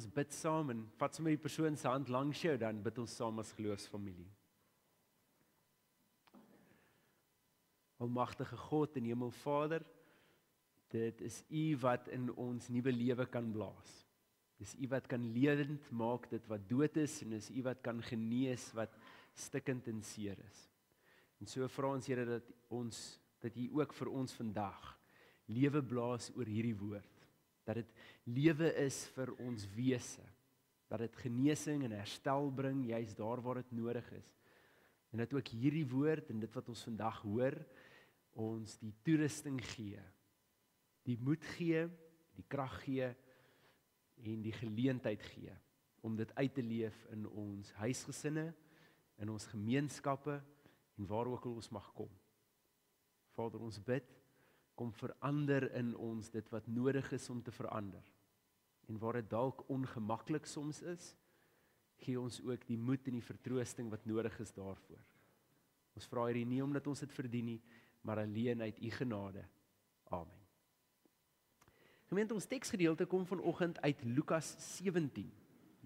ons bid saam en vat sommer die persoon se hand langs jou, dan bid ons saam as geloofsfamilie. Almagtige God en Hemelvader, dit is U wat in ons nuwe lewe kan blaas. Dis U wat kan lewend maak dit wat dood is, en dis U wat kan genees wat stikkend en seer is. En so vra ons Here dat U ook vir ons vandag lewe blaas oor hierdie woord. Dat dit lewe is vir ons wese. Dat dit genesing en herstel bring, juis daar waar dit nodig is. En dat ook hierdie woord en dit wat ons vandag hoor, ons die toerusting gee, die moed gee, die krag gee en die geleentheid gee om dit uit te leef in ons huisgesinne, in ons gemeenskappe en waar ook al ons mag kom. Vader, ons bid, kom verander in ons dit wat nodig is om te verander. En waar dit dalk ongemaklik soms is, gee ons ook die moed en die vertroosting wat nodig is daarvoor. Ons vra hierdie nie omdat ons dit verdien nie, maar alleen uit U genade. Amen. Gemeente, ons teksgedeelte kom vanoggend uit Lukas 17.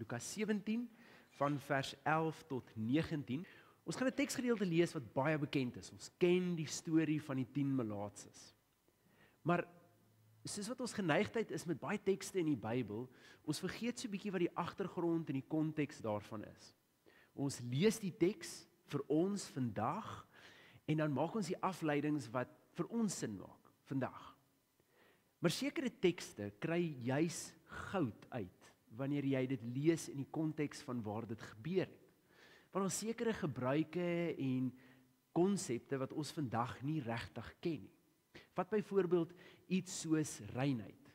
Lukas 17 van vers 11 tot 19. Ons gaan 'n teksgedeelte lees wat baie bekend is. Ons ken die storie van die 10 melaatses. Maar soos wat ons geneigtheid is met baie tekste in die Bybel, ons vergeet so 'n bietjie wat die agtergrond en die konteks daarvan is. Ons lees die teks vir ons vandag en dan maak ons die afleidings wat vir ons sin maak vandag. Maar sekere tekste kry juis goud uit wanneer jy dit lees in die konteks van waar dit gebeur het. Want ons sekere gebruike en konsepte wat ons vandag nie regtig ken nie. Vat byvoorbeeld iets soos reinheid.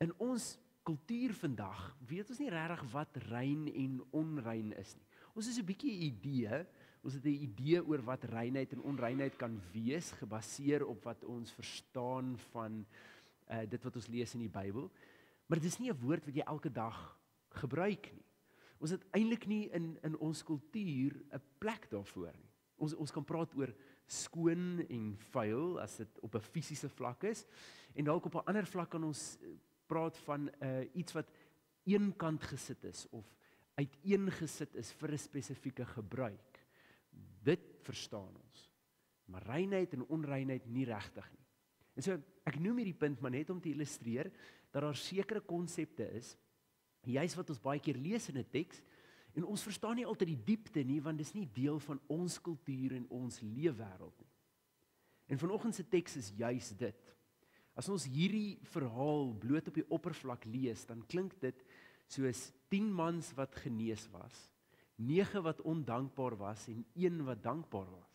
In ons kultuur vandag weet ons nie regtig wat rein en onrein is nie. Ons is 'n bietjie 'n idee, ons het 'n idee oor wat reinheid en onreinheid kan wees, gebaseer op wat ons verstaan van dit wat ons lees in die Bybel. Maar dit is nie 'n woord wat jy elke dag gebruik nie. Ons het eintlik nie in ons kultuur 'n plek daarvoor nie. Ons kan praat oor skoon en vuil as dit op 'n fisiese vlak is, en dalk op 'n ander vlak kan ons praat van iets wat eenkant gesit is of uiteengesit is vir 'n spesifieke gebruik. Dit verstaan ons. Maar reinheid en onreinheid nie regtig nie. En so, ek noem hierdie punt maar net om te illustreer dat daar sekere konsepte is, juis wat ons baie keer lees in 'n teks, en ons verstaan nie altyd die diepte nie, want dis nie deel van ons kultuur en ons leefwêreld nie. En vanoggend se teks is juis dit. As ons hierdie verhaal bloot op die oppervlak lees, dan klink dit soos 10 mans wat genees was, 9 wat ondankbaar was en 1 wat dankbaar was.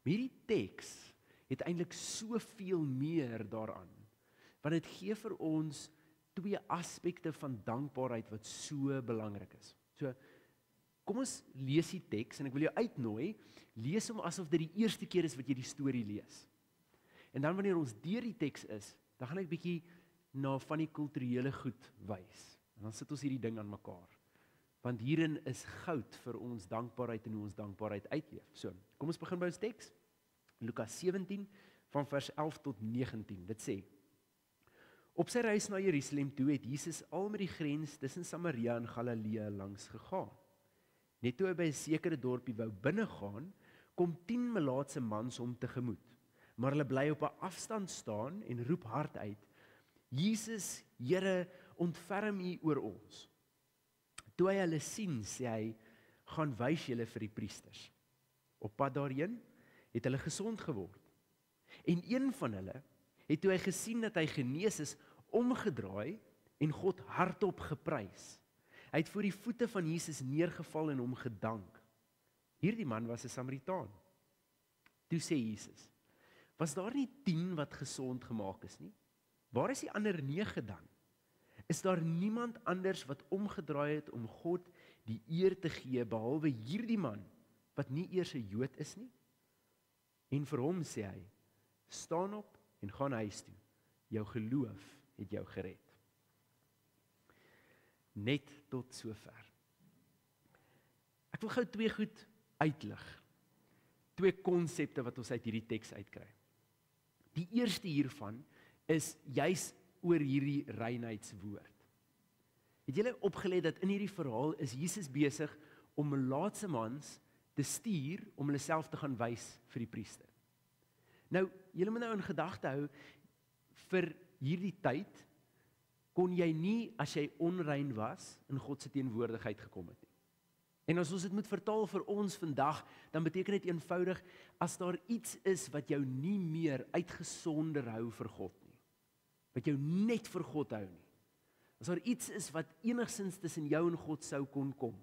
Maar hierdie teks het eintlik soveel meer daaraan, want dit gee vir ons 2 aspekte van dankbaarheid wat so belangrik is. So, kom ons lees die teks, en ek wil jou uitnooi, lees hom asof dit die eerste keer is wat jy die storie lees. En dan wanneer ons deur die teks is, dan gaan ek bietjie na van die kulturele goed wys. En dan sit ons hierdie ding aan mekaar. Want hierin is goud vir ons dankbaarheid en hoe ons dankbaarheid uitleef. So, kom ons begin by ons teks. Lukas 17 van vers 11 tot 19. Dit sê: Op sy reis na Jerusalem toe het Jesus al met die grens tussen Samaria en Galilea langs gegaan. Net toe hy by 'n sekere dorpie wou binnegaan, kom 10 melaatse mans hom tegemoet. Maar hulle bly op 'n afstand staan en roep hard uit: Jesus, Here, ontferm U oor ons. Toe hy hulle sien, sê hy: Gaan wys julle vir die priesters. Op pad daarheen het hulle gesond geword. En een van hulle het toe hy gesien dat hy genees is, omgedraai en God hardop geprys. Hy het voor die voete van Jesus neergeval en hom gedank. Hierdie man was 'n Samaritaan. Toe sê Jesus: Was daar nie 10 wat gesond gemaak is nie? Waar is die ander 9 dan? Is daar niemand anders wat omgedraai het om God die eer te gee, behalwe hierdie man, wat nie eers 'n Jood is nie? En vir hom sê hy: Staan op en gaan huis toe. Jou geloof het jou gered. Net tot sover. Ek wil gou 2 goed uitlig. 2 konsepte wat ons uit hierdie teks uitkry. Die eerste hiervan is juis oor hierdie reinheidswoord. Het julle opgelet dat in hierdie verhaal is Jesus besig om melaatse mans te stuur om hulle self te gaan wys vir die priester. Nou, julle moet nou in gedagte hou, vir hierdie tyd kon jy nie, as jy onrein was, in God se teenwoordigheid gekom het nie. En as ons dit moet vertaal vir ons vandag, dan beteken dit eenvoudig, as daar iets is wat jou nie meer uitgesonder hou vir God nie, wat jou net vir God hou nie, as daar iets is wat enigstens tussen jou en God sou kon kom,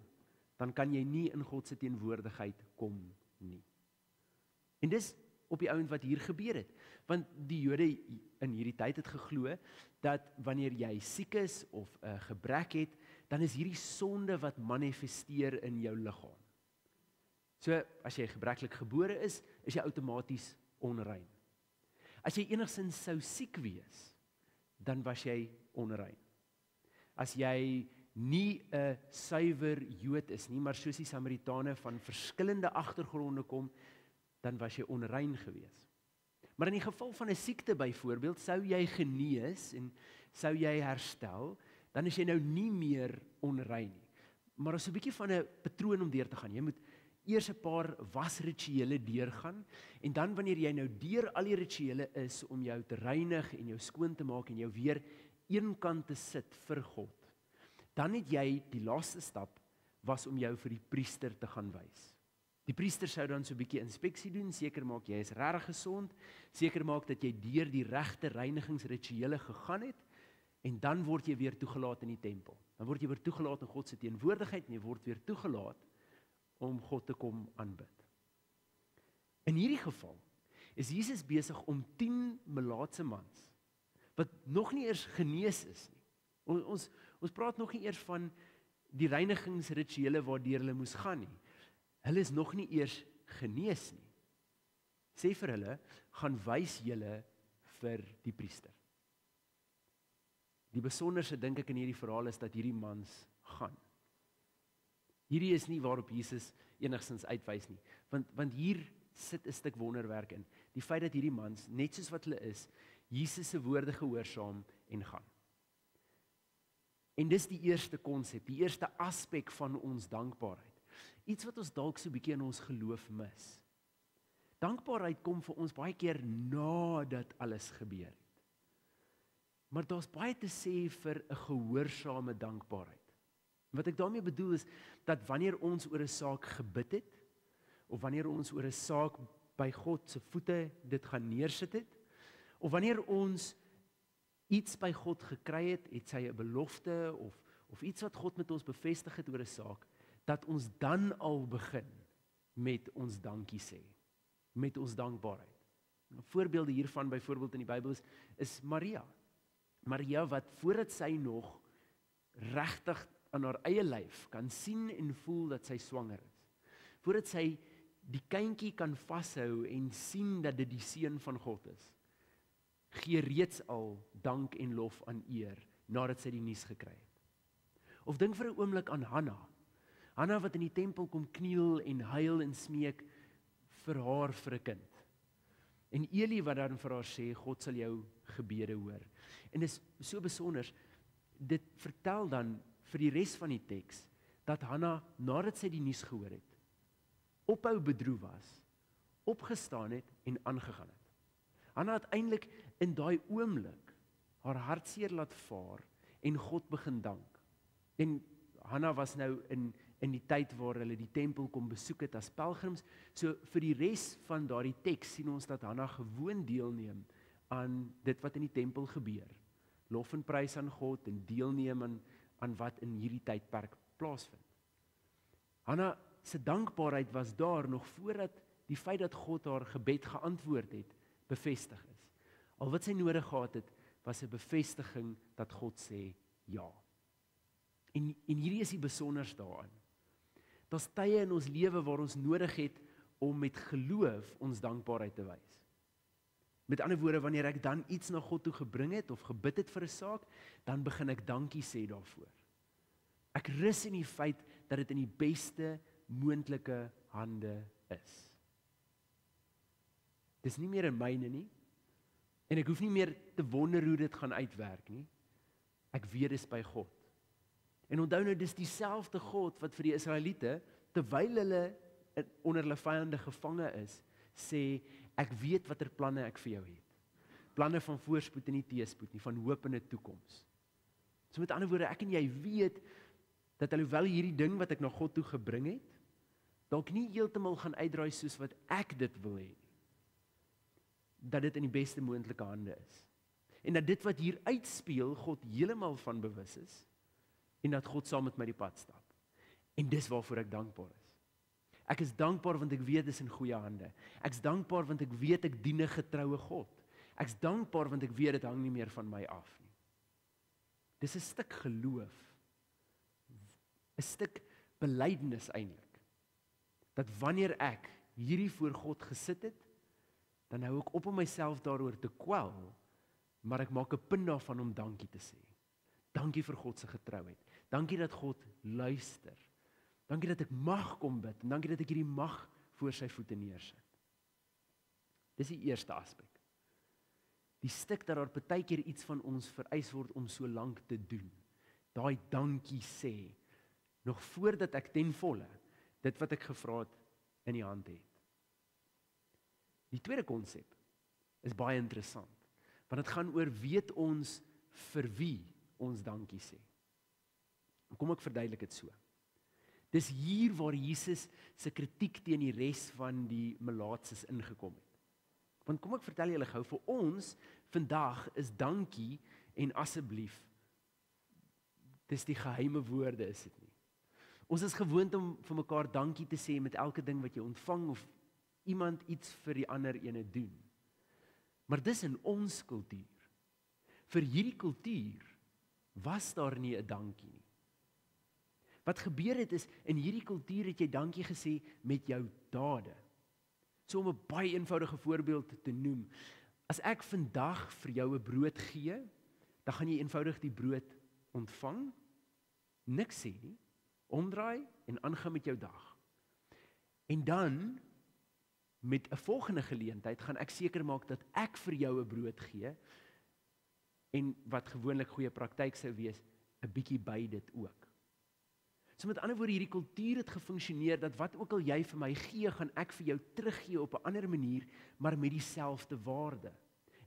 dan kan jy nie in God se teenwoordigheid kom nie. En dis op die ouend wat hier gebeur het, want die Jode in hierdie tyd het geglo, dat wanneer jy siek is of 'n gebrek het, dan is hierdie sonde wat manifesteer in jou liggaam. So, as jy gebreklik gebore is jy outomaties onrein. As jy enigstens sou siek wees, dan was jy onrein. As jy nie 'n suiwer Jood is nie, maar soos die Samaritane van verskillende agtergronde kom, dan was jy onrein gewees. Maar in die geval van 'n siekte byvoorbeeld, sou jy genees en sou jy herstel, dan is jy nou nie meer onrein nie. Maar as 'n bietjie van 'n patroon om deur te gaan. Jy moet eers 'n paar wasrituele deurgaan en dan wanneer jy nou deur al die rituele is om jou te reinig en jou skoon te maak en jou weer eenkant te sit vir God, dan het jy die laaste stap was om jou vir die priester te gaan wys. Die priester sou dan so 'n bietjie inspeksie doen, seker maak jy is regtig gesond, seker maak dat jy deur die regte reinigingsrituele gegaan het, en dan word jy weer toegelaat in die tempel. Dan word jy weer toegelaat in God se teenwoordigheid en jy word weer toegelaat om God te kom aanbid. In hierdie geval is Jesus besig om 10 melaatse mans, wat nog nie eers genees is nie. Ons praat nog nie eers van die reinigingsrituele waardeur hulle moes gaan nie. Hulle is nog nie eers genees nie. Sê vir hulle, gaan wys julle vir die priester. Die besonderse dink ek in hierdie verhaal is dat hierdie mans gaan. Hierdie is nie waarop Jesus enigstens uitwys nie, want hier sit 'n stuk wonderwerk in. Die feit dat hierdie mans, net soos wat hulle is, Jesus se woorde gehoorsaam en gaan. En dis die eerste konsep, die eerste aspek van ons dankbaarheid. Iets wat ons dalk so 'n bietjie in ons geloof mis. Dankbaarheid kom vir ons baie keer nadat alles gebeur het. Maar daar's baie te sê vir 'n gehoorsame dankbaarheid. Wat ek daarmee bedoel is, dat wanneer ons oor 'n saak gebid het, of wanneer ons oor 'n saak by God se voete dit gaan neersit het, of wanneer ons iets by God gekry het sy 'n belofte, of iets wat God met ons bevestig het oor 'n saak, dat ons dan al begin met ons dankie sê, met ons dankbaarheid. Voorbeelde hiervan byvoorbeeld in die Bybel is Maria. Maria wat voordat sy nog regtig aan haar eie lyf kan sien en voel dat sy swanger is, voordat sy die kindjie kan vashou en sien dat dit die seun van God is, gee reeds al dank en lof aan eer nadat sy die nuus gekry het. Of dink vir 'n oomblik aan Hanna wat in die tempel kom kniel en huil en smeek vir 'n kind. En Eli wat dan vir haar sê, God sal jou gebede hoor. En dit is so besonder, dit vertel dan vir die res van die teks, dat Hanna, nadat sy die nuus gehoor het, ophou bedroef was, opgestaan het en aangegaan het. Hanna het eintlik in daai oomblik haar hartseer laat vaar en God begin dank. En Hanna was nou in die tyd waar hulle die tempel kom besoek het as pelgrims, so vir die res van daardie teks sien ons dat Hanna gewoon deelneem aan dit wat in die tempel gebeur. Lof en prys aan God en deelneem aan wat in hierdie tydperk plaasvind. Hanna se dankbaarheid was daar nog voordat die feit dat God haar gebed geantwoord het, bevestig is. Al wat sy nodig gehad het, was 'n bevestiging dat God sê ja. En hierdie is die besonders daaraan. Daar's tye in ons lewe waar ons nodig het om met geloof ons dankbaarheid te wys. Met ander woorde, wanneer ek dan iets na God toe gebring het of gebid het vir 'n saak, dan begin ek dankie sê daarvoor. Ek rus in die feit dat dit in die beste moontlike hande is. Dis nie meer in myne nie, en ek hoef nie meer te wonder hoe dit gaan uitwerk nie. Ek weet dis by God. En onthou nou, dis dieselfde God wat vir die Israeliete, terwyl hulle onder hulle vyande gevange is, sê, ek weet watter planne ek vir jou het. Planne van voorspoed en nie teëspoed nie, van hoop en 'n toekoms. So met ander woorde, ek en jy weet, dat alhoewel hierdie ding wat ek na God toe gebring het, dalk nie heeltemal gaan uitdraai soos wat ek dit wil hê, dat dit in die beste moontlike hande is. En dat dit wat hier uitspeel, God heeltemal van bewus is, en dat God saam met my die pad stap. En dis waarvoor ek dankbaar is. Ek is dankbaar want ek weet dis in goeie hande. Ek is dankbaar want ek weet ek dien 'n getroue God. Ek is dankbaar want ek weet dit hang nie meer van my af nie. Dis 'n stuk geloof. 'n stuk belydenis eintlik. Dat wanneer ek hierdie voor God gesit het, dan hou ek op om myself daaroor te kwel, maar ek maak 'n punt daarvan om dankie te sê. Dankie vir God se getrouheid. Dankie dat God luister. Dankie dat ek mag kom bid, en dankie dat ek hierdie mag voor sy voete neersit. Dis die eerste aspek. Die stuk dat daar partykeer iets van ons vereis word om so lank te doen. Daai dankie sê, nog voordat ek ten volle dit wat ek gevra het in die hand het. Die tweede konsep is baie interessant, want dit gaan oor weet ons vir wie ons dankie sê. Kom ek verduidelik dit so. Dis hier waar Jesus se kritiek teen die res van die melaatses ingekom het. Want kom ek vertel julle gou, vir ons vandag is dankie en asseblief, dis die geheime woorde, is dit nie. Ons is gewoond om vir mekaar dankie te sê met elke ding wat jy ontvang of iemand iets vir die ander ene doen. Maar dis in ons kultuur. Vir hierdie kultuur was daar nie 'n dankie nie. Wat gebeur het is, in hierdie kultuur het jy dankie gesê met jou dade. So om 'n baie eenvoudige voorbeeld te noem, as ek vandag vir jou 'n brood gee, dan gaan jy eenvoudig die brood ontvang, niks sê nie, omdraai en aangaan met jou dag. En dan, met 'n volgende geleentheid, gaan ek seker maak dat ek vir jou 'n brood gee, en wat gewoonlik goeie praktyk sou wees, 'n bietjie by dit ook. So met ander woorde, hierdie kultuur het gefunksioneer, dat wat ook al jy vir my gee, gaan ek vir jou teruggee op 'n ander manier, maar met dieselfde waarde.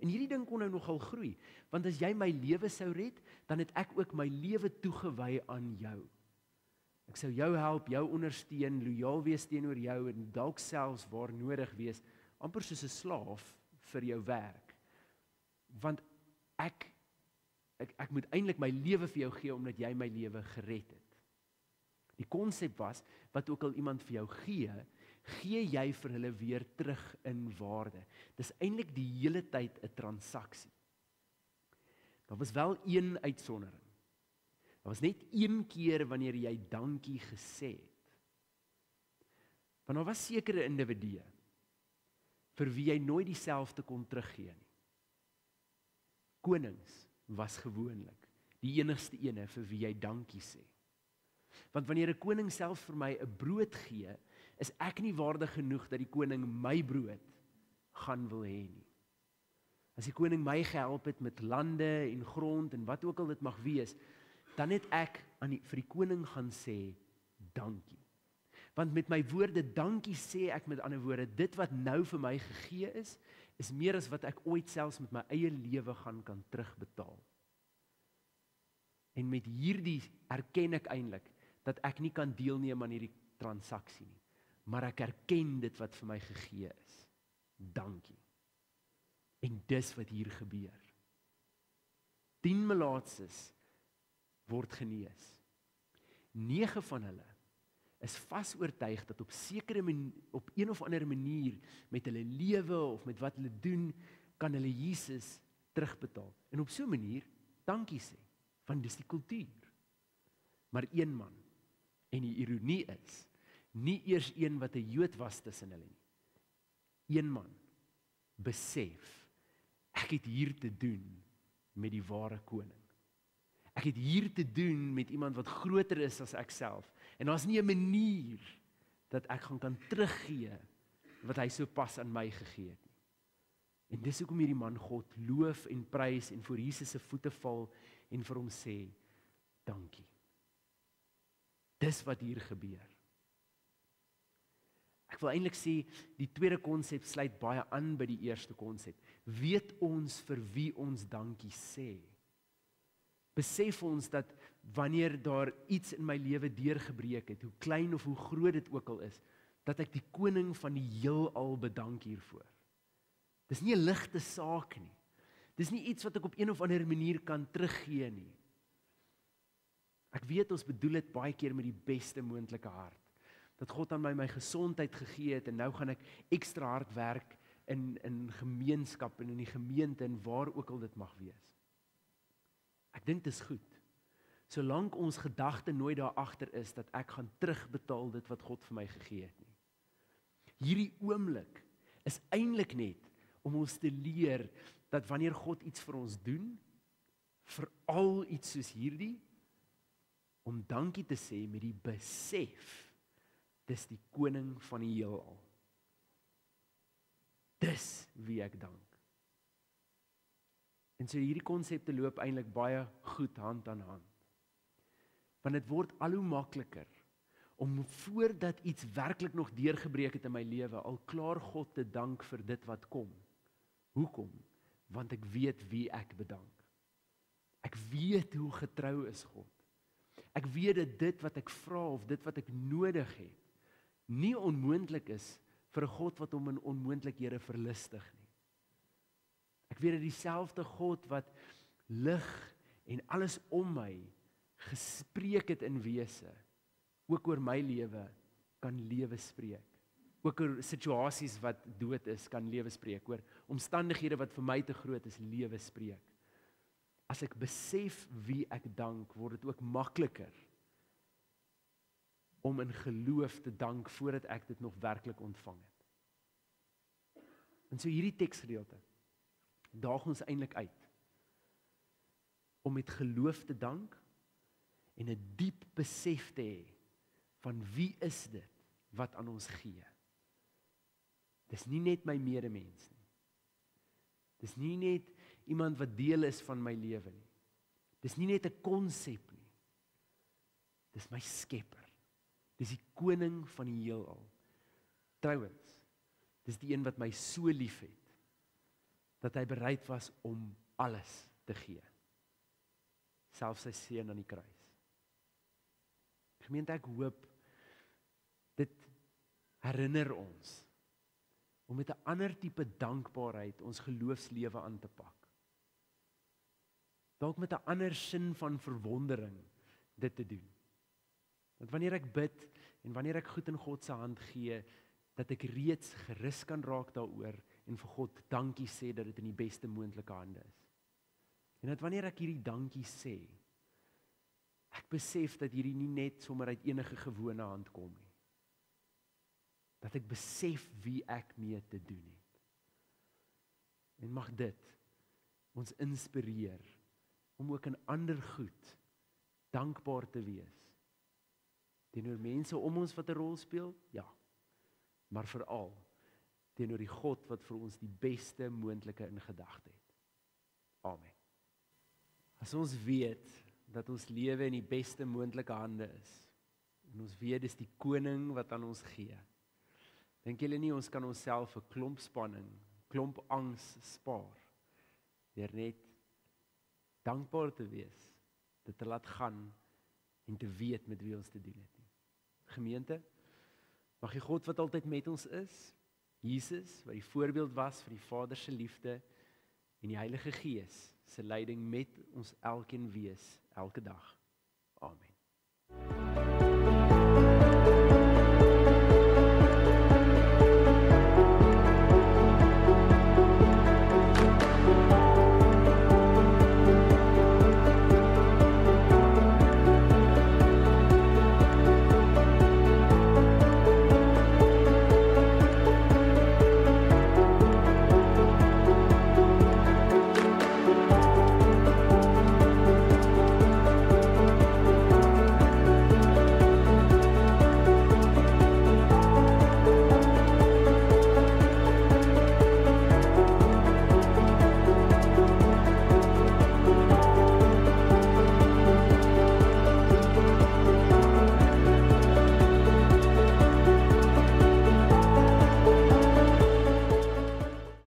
En hierdie ding kon nou nogal groei, want as jy my lewe sou red, dan het ek ook my lewe toegewy aan jou. Ek sou jou help, jou ondersteun, lojaal wees teenoor jou, en dalk selfs waar nodig wees, amper soos 'n slaaf vir jou werk. Want ek moet eintlik my lewe vir jou gee, omdat jy my lewe gered het. Die konsep was, wat ook al iemand vir jou gee jy vir hulle weer terug in waarde. Dis eintlik die hele tyd 'n transaksie. Daar was wel een uitsondering. Daar was net een keer wanneer jy dankie gesê het. Want daar was sekere individue vir wie jy nooit dieselfde kon teruggee nie. Konings was gewoonlik die enigste ene vir wie jy dankie sê. Want wanneer 'n koning self vir my 'n brood gee, is ek nie waardig genoeg dat die koning my brood gaan wil hê nie. As die koning my gehelp het met lande en grond en wat ook al dit mag wees, dan het ek vir die koning gaan sê, dankie. Want met my woorde dankie sê ek met ander woorde, dit wat nou vir my gegee is meer as wat ek ooit selfs met my eie lewe kan terugbetaal. En met hierdie erken ek eintlik, dat ek nie kan deelneem aan hierdie transaksie nie, maar ek erken dit wat vir my gegee is. Dankie. En dis wat hier gebeur. 10 melaatses word genees. 9 van hulle is vas oortuig dat op een of ander manier met hulle lewe of met wat hulle doen, kan hulle Jesus terugbetaal. En op so 'n manier dankie sê, want dis die kultuur. Maar een man, en die ironie is, nie eers een wat 'n Jood was tussen hulle nie. Een man besef, ek het hier te doen met die ware koning. Ek het hier te doen met iemand wat groter is as ek self. En daar's nie 'n manier dat ek kan teruggee wat hy so pas aan my gegee het nie. En dis hoekom hierdie man God loof en prys en voor Jesus se voete val en vir hom sê, dankie. Dis wat hier gebeur. Ek wil eintlik sê, die tweede konsep sluit baie aan by die eerste konsep. Weet ons vir wie ons dankie sê? Besef ons dat wanneer daar iets in my lewe deurgebreek het, hoe klein of hoe groot dit ook al is, dat ek die koning van die heelal bedank hiervoor. Dis nie 'n ligte saak nie. Dis nie iets wat ek op een of ander manier kan teruggee nie. Ek weet ons bedoel dit baie keer met die beste moontlike hart. Dat God aan my gesondheid gegee het en nou gaan ek ekstra hard werk in gemeenskap en in die gemeente en waar ook al dit mag wees. Ek dink dit is goed. Solank ons gedagte nooit daar agter is dat ek gaan terugbetaal dit wat God vir my gegee het nie. Hierdie oomblik is eintlik net om ons te leer dat wanneer God iets vir ons doen, veral iets soos hierdie, om dankie te sê met die besef, dis die koning van die heelal. Dis wie ek dank. En so hierdie konsepte loop eintlik baie goed hand aan hand. Want dit word al hoe makliker om voordat iets werklik nog deurgebreek het in my lewe, al klaar God te dank vir dit wat kom. Hoekom? Want ek weet wie ek bedank. Ek weet hoe getrou is God. Ek weet dat dit wat ek vra of dit wat ek nodig het, nie onmoontlik is vir 'n God wat hom in onmoontlikhede verlustig nie. Ek weet dat dieselfde God wat lig en alles om my gespreek het in wese, ook oor my lewe kan lewe spreek. Ook oor situasies wat dood is, kan lewe spreek. Oor omstandighede wat vir my te groot is, lewe spreek. As ek besef wie ek dank, word dit ook makliker om in geloof te dank voordat ek dit nog werklik ontvang het. En so hierdie teksgedeelte daag ons eintlik uit om met geloof te dank en 'n diep besef te hê van wie is dit wat aan ons gee. Dis nie net my medemens nie. Dis nie net iemand wat deel is van my lewe nie. Dis nie net 'n konsep nie. Dis my Skepper. Dis die koning van die heelal. Trouwens, dis die een wat my so lief het, dat hy bereid was om alles te gee. Selfs sy seun aan die kruis. Gemeente, ek hoop, dit herinner ons om met 'n ander tipe dankbaarheid ons geloofslewe aan te pak. Dalk met 'n ander sin van verwondering dit te doen. Want wanneer ek bid en wanneer ek goed in God se hand gee, dat ek reeds gerus kan raak daaroor en vir God dankie sê dat dit in die beste moontlike hande is. En dat wanneer ek hierdie dankie sê, ek besef dat hierdie nie net sommer uit enige gewone hand kom nie. Dat ek besef wie ek mee te doen het. En mag dit ons inspireer om ook in ander goed dankbaar te wees. Teenoor mense om ons wat 'n rol speel? Ja. Maar veral teenoor die God wat vir ons die beste moontlike in gedagte het. Amen. As ons weet dat ons lewe in die beste moontlike hande is, en ons weet dis die koning wat aan ons gee, dink julle nie ons kan onsself 'n klomp spanning, klomp angs spaar, deur net dankbaar te wees, dit te laat gaan en te weet met wie ons te doen het nie. Gemeente, mag die God wat altyd met ons is, Jesus, wat die voorbeeld was vir die Vader se liefde, en die Heilige Gees se leiding met ons elkeen wees, elke dag. Amen.